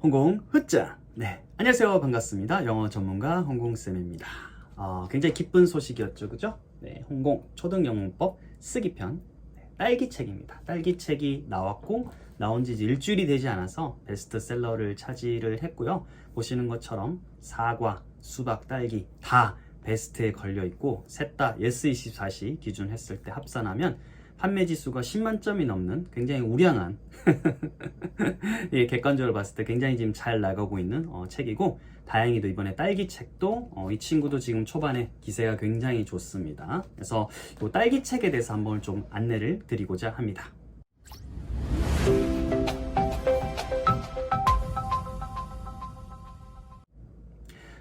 홍공 흐자. 네, 안녕하세요. 반갑습니다. 영어 전문가 홍공쌤입니다. 굉장히 기쁜 소식이었죠, 그죠? 네, 홍공 초등영문법 쓰기편 딸기책입니다. 딸기책이 나왔고 나온 지 이제 일주일이 되지 않아서 베스트셀러를 차지를 했고요. 보시는 것처럼 사과, 수박, 딸기 다 베스트에 걸려 있고 셋 다 예스24시 기준 했을 때 합산하면 판매 지수가 10만 점이 넘는 굉장히 우량한 예, 객관적으로 봤을 때 굉장히 지금 잘 나가고 있는 책이고, 다행히도 이번에 딸기 책도 이 친구도 지금 초반에 기세가 굉장히 좋습니다. 그래서 이 딸기 책에 대해서 한번 좀 안내를 드리고자 합니다.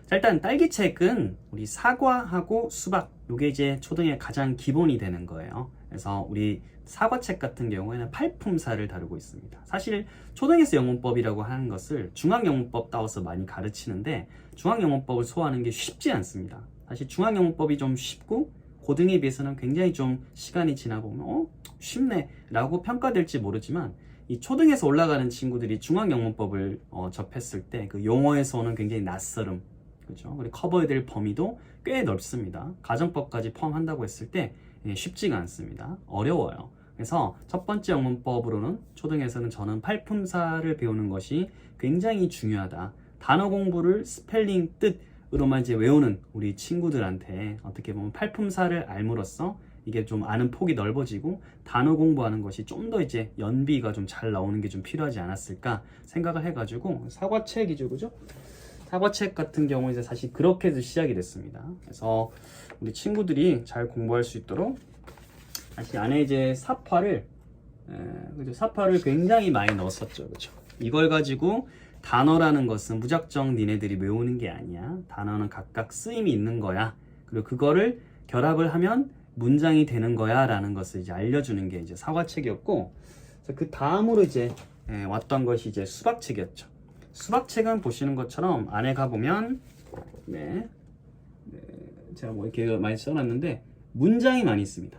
자, 일단 딸기책은 우리 사과하고 수박, 요게 이제 초등의 가장 기본이 되는 거예요. 그래서 우리 사과책 같은 경우에는 팔품사를 다루고 있습니다. 사실 초등에서 영문법이라고 하는 것을 중앙영문법 따와서 많이 가르치는데 중앙영문법을 소화하는 게 쉽지 않습니다. 사실 중앙영문법이 좀 쉽고 고등에 비해서는 굉장히 좀 시간이 지나보면 쉽네 라고 평가될지 모르지만, 이 초등에서 올라가는 친구들이 중앙영문법을 접했을 때 그 용어에서 오는 굉장히 낯설음, 그렇죠? 그리고 커버해야 될 범위도 꽤 넓습니다. 가정법까지 포함한다고 했을 때 쉽지가 않습니다. 어려워요. 그래서 첫 번째 영문법으로는 초등에서는 저는 팔품사를 배우는 것이 굉장히 중요하다. 단어 공부를 스펠링 뜻으로만 이제 외우는 우리 친구들한테 어떻게 보면 팔품사를 알므로써 이게 좀 아는 폭이 넓어지고 단어 공부하는 것이 좀 더 이제 연비가 좀 잘 나오는 게 좀 필요하지 않았을까 생각을 해가지고 사과책이죠, 그죠? 사과책 같은 경우 이제 사실 그렇게 해서 시작이 됐습니다. 그래서 우리 친구들이 잘 공부할 수 있도록 사실 안에 이제 사파를 굉장히 많이 넣었었죠, 그렇죠? 이걸 가지고 단어라는 것은 무작정 니네들이 외우는 게 아니야. 단어는 각각 쓰임이 있는 거야. 그리고 그거를 결합을 하면 문장이 되는 거야라는 것을 이제 알려주는 게 이제 사과책이었고, 그 다음으로 이제 왔던 것이 이제 수박책이었죠. 수박책은 보시는 것처럼 안에 가보면 제가 뭐 이렇게 많이 써놨는데 문장이 많이 있습니다.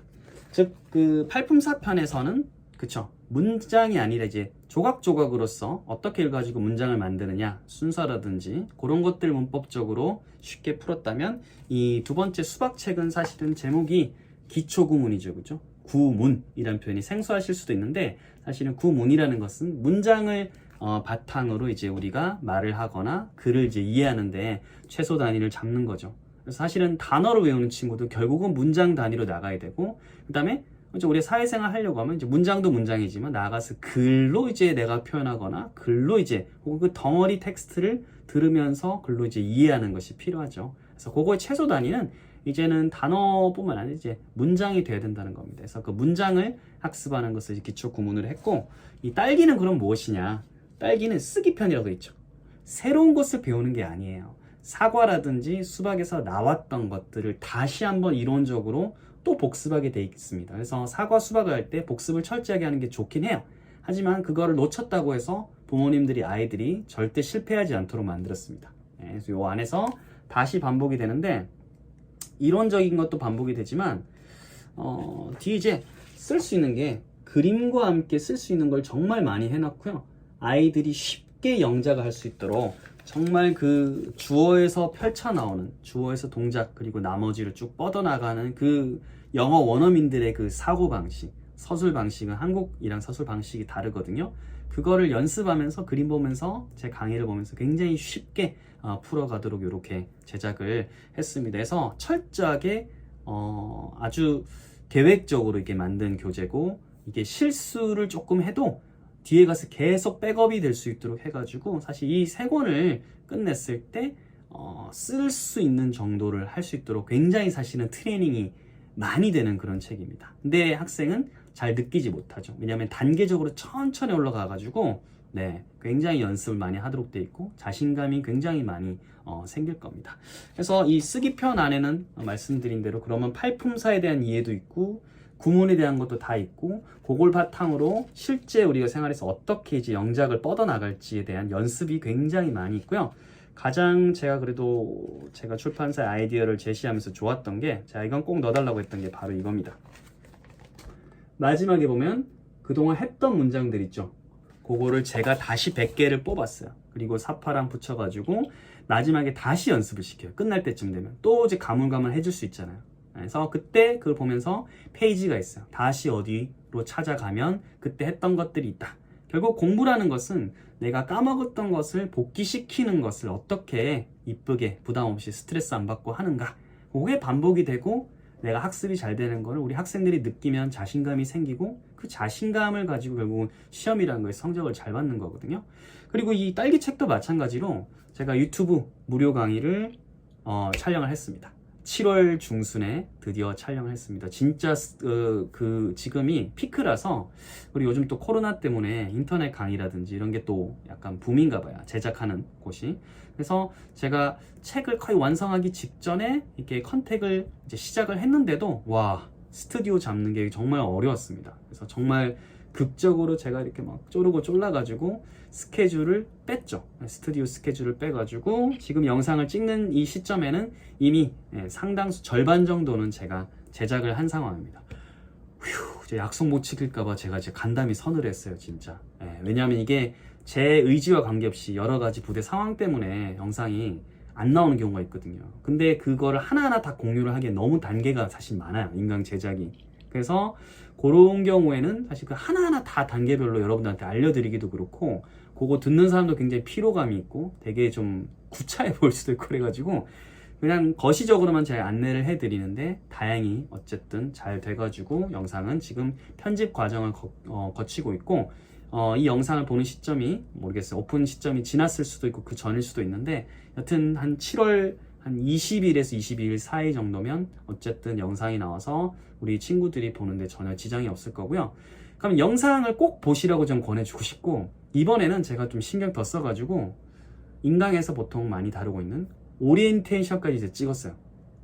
즉 그 팔품사편에서는 그쵸, 문장이 아니라 이제 조각조각으로서 어떻게 읽어가지고 문장을 만드느냐, 순서라든지 그런 것들 문법적으로 쉽게 풀었다면, 이 두 번째 수박책은 사실은 제목이 기초구문이죠, 그죠? 구문이라는 표현이 생소하실 수도 있는데, 사실은 구문이라는 것은 문장을 바탕으로 이제 우리가 말을 하거나 글을 이제 이해하는데 최소 단위를 잡는 거죠. 그래서 사실은 단어로 외우는 친구도 결국은 문장 단위로 나가야 되고, 그 다음에 우리 사회생활 하려고 하면 이제 문장도 문장이지만 나가서 글로 이제 내가 표현하거나 글로 이제 혹은 그 덩어리 텍스트를 들으면서 글로 이제 이해하는 것이 필요하죠. 그래서 그거의 최소 단위는 이제는 단어뿐만 아니라 이제 문장이 돼야 된다는 겁니다. 그래서 그 문장을 학습하는 것을 이제 기초 구문을 했고, 이 딸기는 그럼 무엇이냐? 딸기는 쓰기편이라고 있죠. 새로운 것을 배우는 게 아니에요. 사과라든지 수박에서 나왔던 것들을 다시 한번 이론적으로 또 복습하게 돼 있습니다. 그래서 사과, 수박을 할 때 복습을 철저하게 하는 게 좋긴 해요. 하지만 그거를 놓쳤다고 해서 부모님들이 아이들이 절대 실패하지 않도록 만들었습니다. 그래서 이 안에서 다시 반복이 되는데, 이론적인 것도 반복이 되지만 뒤에 이제 쓸 수 있는 게 그림과 함께 쓸 수 있는 걸 정말 많이 해놨고요. 아이들이 쉽게 영작을 할 수 있도록 정말 그 주어에서 펼쳐나오는, 주어에서 동작 그리고 나머지를 쭉 뻗어나가는 그 영어 원어민들의 그 사고방식, 서술 방식은 한국이랑 서술 방식이 다르거든요. 그거를 연습하면서 그림 보면서 제 강의를 보면서 굉장히 쉽게 풀어가도록 이렇게 제작을 했습니다. 그래서 철저하게 아주 계획적으로 이렇게 만든 교재고, 이게 실수를 조금 해도 뒤에 가서 계속 백업이 될 수 있도록 해가지고 사실 이 세 권을 끝냈을 때 쓸 수 있는 정도를 할 수 있도록 굉장히 사실은 트레이닝이 많이 되는 그런 책입니다. 근데 학생은 잘 느끼지 못하죠. 왜냐하면 단계적으로 천천히 올라가가지고 굉장히 연습을 많이 하도록 돼 있고 자신감이 굉장히 많이 생길 겁니다. 그래서 이 쓰기편 안에는 말씀드린 대로 그러면 팔품사에 대한 이해도 있고 구문에 대한 것도 다 있고, 그걸 바탕으로 실제 우리가 생활에서 어떻게 이제 영작을 뻗어나갈지에 대한 연습이 굉장히 많이 있고요. 가장 제가 그래도 제가 출판사의 아이디어를 제시하면서 좋았던 게, 제가 이건 꼭 넣어달라고 했던 게 바로 이겁니다. 마지막에 보면 그동안 했던 문장들 있죠. 그거를 제가 다시 100개를 뽑았어요. 그리고 사파랑 붙여가지고 마지막에 다시 연습을 시켜요. 끝날 때쯤 되면 또 이제 가물가물 해줄 수 있잖아요. 그래서 그때 그걸 보면서 페이지가 있어요. 다시 어디로 찾아가면 그때 했던 것들이 있다. 결국 공부라는 것은 내가 까먹었던 것을 복귀시키는 것을 어떻게 이쁘게 부담 없이 스트레스 안 받고 하는가. 그게 반복이 되고 내가 학습이 잘 되는 걸 우리 학생들이 느끼면 자신감이 생기고 그 자신감을 가지고 결국은 시험이라는 거에 성적을 잘 받는 거거든요. 그리고 이 딸기책도 마찬가지로 제가 유튜브 무료 강의를 촬영을 했습니다. 7월 중순에 드디어 촬영을 했습니다. 진짜 그 지금이 피크라서 그리고 요즘 또 코로나 때문에 인터넷 강의라든지 이런 게 또 약간 붐인가 봐요. 제작하는 곳이. 그래서 제가 책을 거의 완성하기 직전에 이렇게 컨택을 이제 시작을 했는데도 와 스튜디오 잡는 게 정말 어려웠습니다. 그래서 정말 극적으로 제가 이렇게 막 쪼르고 쫄라가지고 스케줄을 뺐죠. 스튜디오 스케줄을 빼가지고 지금 영상을 찍는 이 시점에는 이미 상당수 절반 정도는 제가 제작을 한 상황입니다. 휴, 이제 약속 못 지킬까봐 제가 이제 간담이 서늘했어요, 진짜. 왜냐하면 이게 제 의지와 관계없이 여러 가지 부대 상황 때문에 영상이 안 나오는 경우가 있거든요. 근데 그거를 하나하나 다 공유를 하기에 너무 단계가 사실 많아요, 인강 제작이. 그래서 그런 경우에는 사실 그 하나하나 다 단계별로 여러분들한테 알려드리기도 그렇고 그거 듣는 사람도 굉장히 피로감이 있고 되게 좀 구차해 보일 수도 있고 그래가지고 그냥 거시적으로만 제가 안내를 해드리는데 다행히 어쨌든 잘 돼가지고 영상은 지금 편집 과정을 거치고 있고 이 영상을 보는 시점이 모르겠어요. 오픈 시점이 지났을 수도 있고 그 전일 수도 있는데 여튼 한 7월 한 20일에서 22일 사이 정도면 어쨌든 영상이 나와서 우리 친구들이 보는데 전혀 지장이 없을 거고요. 그럼 영상을 꼭 보시라고 좀 권해주고 싶고 이번에는 제가 좀 신경 더 써가지고 인강에서 보통 많이 다루고 있는 오리엔테이션까지 이제 찍었어요.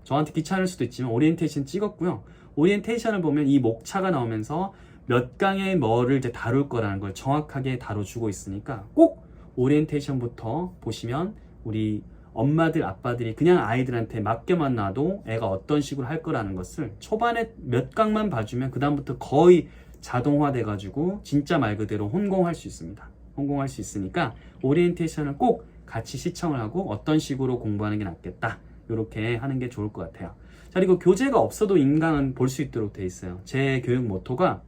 저한테 귀찮을 수도 있지만 오리엔테이션 찍었고요. 오리엔테이션을 보면 이 목차가 나오면서 몇 강의 뭐를 이제 다룰 거라는 걸 정확하게 다뤄주고 있으니까 꼭 오리엔테이션부터 보시면 우리 엄마들, 아빠들이 그냥 아이들한테 맡겨만 놔도 애가 어떤 식으로 할 거라는 것을 초반에 몇 강만 봐주면 그 다음부터 거의 자동화 돼가지고 진짜 말 그대로 혼공할 수 있습니다. 혼공할 수 있으니까 오리엔테이션을 꼭 같이 시청을 하고 어떤 식으로 공부하는 게 낫겠다. 이렇게 하는 게 좋을 것 같아요. 자, 그리고 교재가 없어도 인강은 볼 수 있도록 돼 있어요. 제 교육 모토가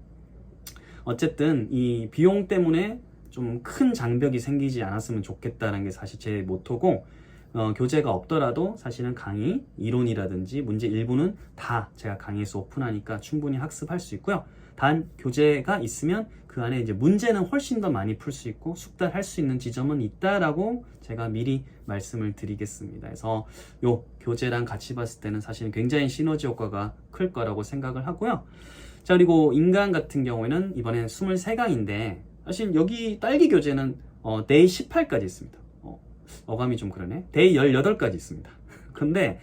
어쨌든 이 비용 때문에 좀 큰 장벽이 생기지 않았으면 좋겠다는 게 사실 제 모토고 교재가 없더라도 사실은 강의, 이론이라든지 문제 일부는 다 제가 강의에서 오픈하니까 충분히 학습할 수 있고요. 단 교재가 있으면 그 안에 이제 문제는 훨씬 더 많이 풀 수 있고 숙달할 수 있는 지점은 있다라고 제가 미리 말씀을 드리겠습니다. 그래서 요 교재랑 같이 봤을 때는 사실은 굉장히 시너지 효과가 클 거라고 생각을 하고요. 자, 그리고 인강 같은 경우에는 이번엔 23강인데 사실 여기 딸기 교재는 데이 18까지 있습니다. 어감이 좀 그러네. 데이 18까지 있습니다. 그런데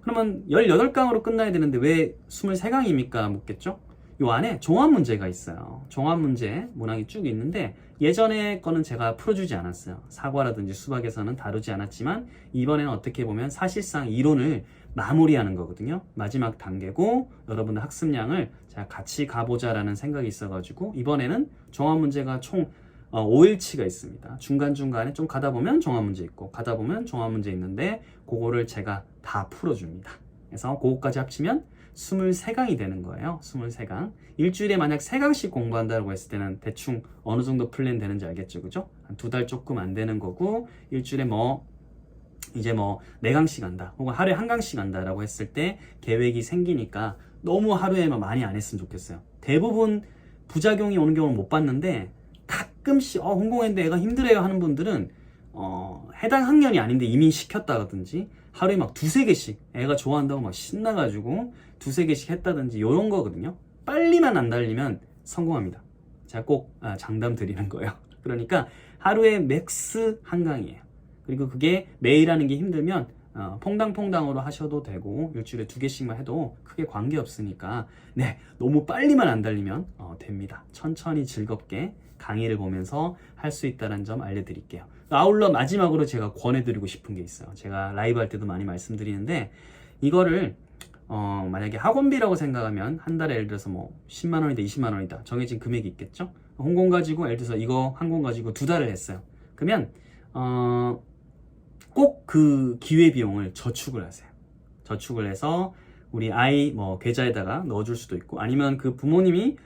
그러면 18강으로 끝나야 되는데 왜 23강입니까? 묻겠죠? 요 안에 종합 문제가 있어요. 종합 문제 문항이 쭉 있는데 예전에 거는 제가 풀어주지 않았어요. 사과라든지 수박에서는 다루지 않았지만 이번에는 어떻게 보면 사실상 이론을 마무리하는 거거든요. 마지막 단계고 여러분들 학습량을 제가 같이 가보자라는 생각이 있어가지고 이번에는 종합 문제가 총 5일치가 있습니다. 중간중간에 좀 가다 보면 종합 문제 있고 가다 보면 종합 문제 있는데 그거를 제가 다 풀어줍니다. 그래서 그거까지 합치면 23강이 되는 거예요. 23강. 일주일에 만약 3강씩 공부한다고 했을 때는 대충 어느 정도 플랜 되는지 알겠죠? 그죠? 한 2달 조금 안 되는 거고 일주일에 이제 4강씩 한다 혹은 하루에 1강씩 한다라고 했을 때 계획이 생기니까 너무 하루에 많이 안 했으면 좋겠어요. 대부분 부작용이 오는 경우는 못 봤는데 가끔씩 홍콩했는데 애가 힘들어요 하는 분들은 해당 학년이 아닌데 이미 시켰다든지 하루에 막 2-3개씩 애가 좋아한다고 막 신나가지고 2-3개씩 했다든지 이런 거거든요. 빨리만 안 달리면 성공합니다. 제가 꼭 장담 드리는 거예요. 그러니까 하루에 맥스 1강이에요. 그리고 그게 매일 하는 게 힘들면 퐁당퐁당으로 하셔도 되고 일주일에 2개씩만 해도 크게 관계없으니까 너무 빨리만 안 달리면 됩니다. 천천히 즐겁게 강의를 보면서 할 수 있다는 점 알려드릴게요. 아울러 마지막으로 제가 권해드리고 싶은 게 있어요. 제가 라이브 할 때도 많이 말씀드리는데 이거를 만약에 학원비라고 생각하면 한 달에 예를 들어서 10만 원이다 20만 원이다 정해진 금액이 있겠죠. 홍콩 가지고 예를 들어서 이거 항공 가지고 2달을 했어요. 그러면 꼭 그 기회비용을 저축을 하세요. 저축을 해서 우리 아이 뭐 계좌에다가 넣어줄 수도 있고, 아니면 그 부모님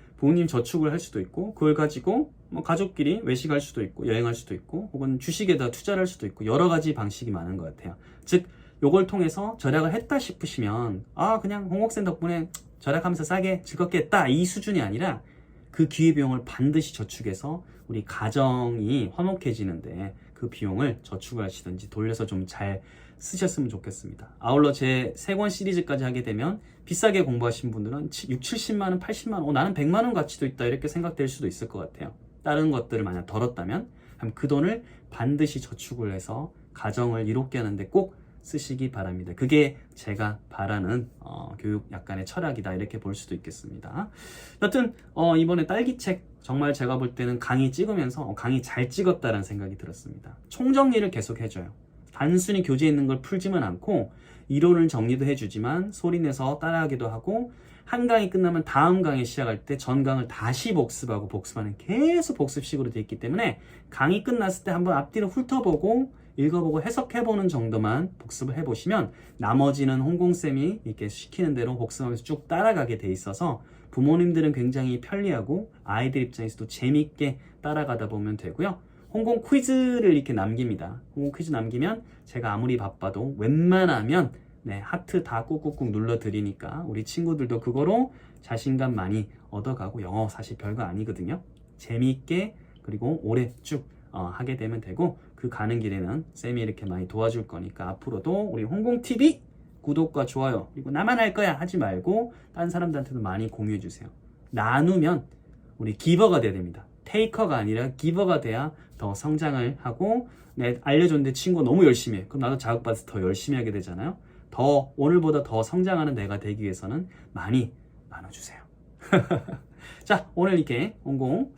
저축을 할 수도 있고, 그걸 가지고 뭐 가족끼리 외식할 수도 있고, 여행할 수도 있고, 혹은 주식에다 투자를 할 수도 있고, 여러 가지 방식이 많은 것 같아요. 즉 요걸 통해서 절약을 했다 싶으시면 그냥 홍옥쌤 덕분에 절약하면서 싸게 즐겁게 했다, 이 수준이 아니라 그 기회비용을 반드시 저축해서 우리 가정이 화목해지는데 그 비용을 저축을 하시든지 돌려서 좀 잘 쓰셨으면 좋겠습니다. 아울러 제 3권 시리즈까지 하게 되면 비싸게 공부하신 분들은 6, 70만 원, 80만 원, 나는 100만 원 가치도 있다, 이렇게 생각될 수도 있을 것 같아요. 다른 것들을 만약 덜었다면 그 돈을 반드시 저축을 해서 가정을 이롭게 하는데 꼭 쓰시기 바랍니다. 그게 제가 바라는 교육 약간의 철학이다, 이렇게 볼 수도 있겠습니다. 여튼 이번에 딸기책 정말 제가 볼 때는 강의 찍으면서 강의 잘 찍었다라는 생각이 들었습니다. 총정리를 계속 해줘요. 단순히 교재에 있는 걸 풀지만 않고 이론을 정리도 해주지만 소리내서 따라하기도 하고, 한 강의 끝나면 다음 강의 시작할 때 전 강을 다시 복습하고 복습하는 계속 복습식으로 되어 있기 때문에 강의 끝났을 때 한번 앞뒤로 훑어보고 읽어보고 해석해보는 정도만 복습을 해보시면 나머지는 홍콩쌤이 이렇게 시키는 대로 복습하면서 쭉 따라가게 돼 있어서 부모님들은 굉장히 편리하고 아이들 입장에서도 재밌게 따라가다 보면 되고요. 홍콩 퀴즈를 이렇게 남깁니다. 홍콩 퀴즈 남기면 제가 아무리 바빠도 웬만하면 하트 다 꾹꾹꾹 눌러드리니까 우리 친구들도 그거로 자신감 많이 얻어가고, 영어 사실 별거 아니거든요. 재미있게 그리고 오래 쭉 하게 되면 되고, 그 가는 길에는 쌤이 이렇게 많이 도와줄 거니까 앞으로도 우리 홍콩TV 구독과 좋아요, 그리고 나만 할 거야 하지 말고 다른 사람들한테도 많이 공유해 주세요. 나누면 우리 기버가 돼야 됩니다. 테이커가 아니라 기버가 돼야 더 성장을 하고, 알려줬는데 친구가 너무 열심히 해. 그럼 나도 자극받아서 더 열심히 하게 되잖아요. 더 오늘보다 더 성장하는 내가 되기 위해서는 많이 나눠주세요. 자, 오늘 이렇게 홍콩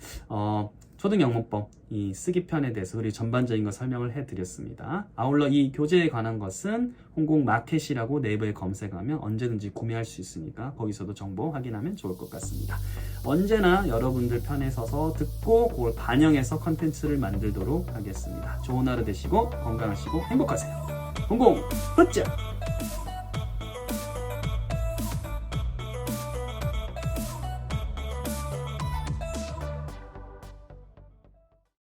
초등영문법 이 쓰기편에 대해서 우리 전반적인 거 설명을 해드렸습니다. 아울러 이 교재에 관한 것은 홍콩 마켓이라고 네이버에 검색하면 언제든지 구매할 수 있으니까 거기서도 정보 확인하면 좋을 것 같습니다. 언제나 여러분들 편에 서서 듣고 그걸 반영해서 컨텐츠를 만들도록 하겠습니다. 좋은 하루 되시고 건강하시고 행복하세요. 홍콩 굿자!